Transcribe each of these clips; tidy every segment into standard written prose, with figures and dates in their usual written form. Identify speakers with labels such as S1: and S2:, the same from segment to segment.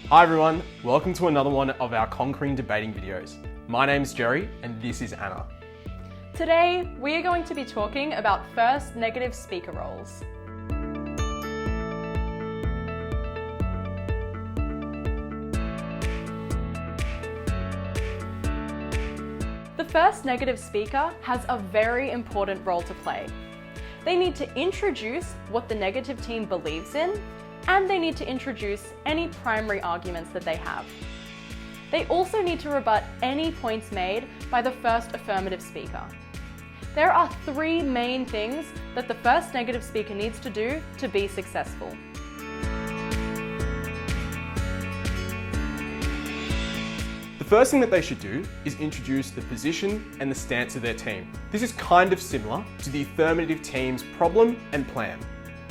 S1: Hi everyone, welcome to another one of our Conquering Debating videos. My name's Jerry and this is Anna.
S2: Today, we are going to be talking about first negative speaker roles. The first negative speaker has a very important role to play. They need to introduce what the negative team believes in, and they need to introduce any primary arguments that they have. They also need to rebut any points made by the first affirmative speaker. There are three main things that the first negative speaker needs to do to be successful.
S1: The first thing that they should do is introduce the position and the stance of their team. This is kind of similar to the affirmative team's problem and plan.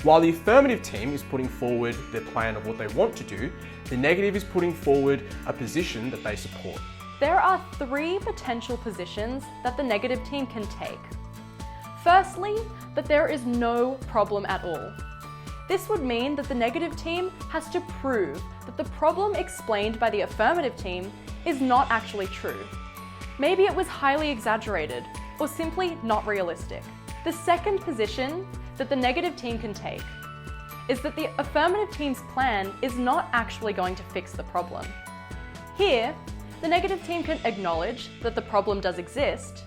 S1: While the affirmative team is putting forward their plan of what they want to do, the negative is putting forward a position that they support.
S2: There are three potential positions that the negative team can take. Firstly, that there is no problem at all. This would mean that the negative team has to prove that the problem explained by the affirmative team is not actually true. Maybe it was highly exaggerated or simply not realistic. The second position that the negative team can take is that the affirmative team's plan is not actually going to fix the problem. Here, the negative team can acknowledge that the problem does exist,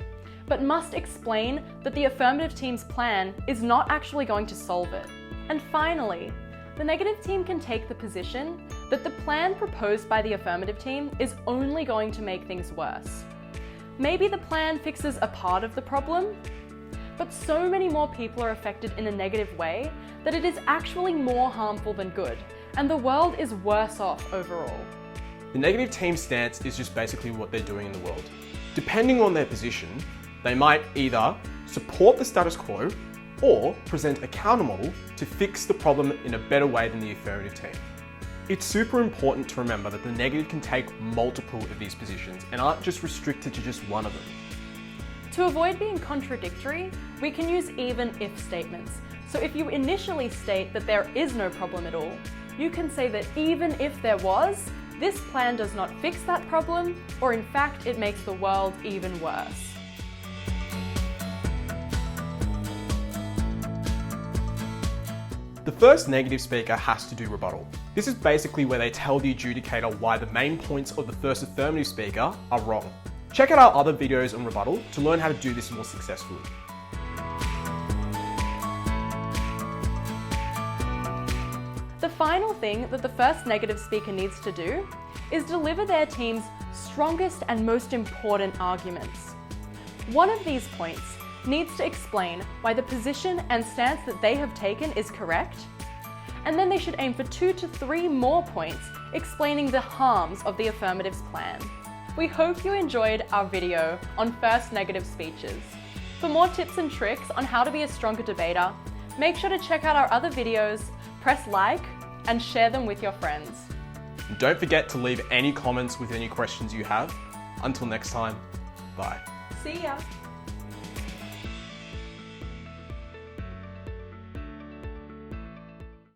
S2: but must explain that the affirmative team's plan is not actually going to solve it. And finally, the negative team can take the position that the plan proposed by the affirmative team is only going to make things worse. Maybe the plan fixes a part of the problem, but so many more people are affected in a negative way that it is actually more harmful than good, and the world is worse off overall.
S1: The negative team's stance is just basically what they're doing in the world. Depending on their position, they might either support the status quo or present a countermodel to fix the problem in a better way than the affirmative team. It's super important to remember that the negative can take multiple of these positions and aren't just restricted to just one of them.
S2: To avoid being contradictory, we can use even-if statements. So if you initially state that there is no problem at all, you can say that even if there was, this plan does not fix that problem, or in fact, it makes the world even worse.
S1: The first negative speaker has to do rebuttal. This is basically where they tell the adjudicator why the main points of the first affirmative speaker are wrong. Check out our other videos on rebuttal to learn how to do this more successfully.
S2: The final thing that the first negative speaker needs to do is deliver their team's strongest and most important arguments. One of these points needs to explain why the position and stance that they have taken is correct, and then they should aim for 2 to 3 more points explaining the harms of the affirmative's plan. We hope you enjoyed our video on first negative speeches. For more tips and tricks on how to be a stronger debater, make sure to check out our other videos, press like, and share them with your friends.
S1: And don't forget to leave any comments with any questions you have. Until next time, bye.
S2: See ya!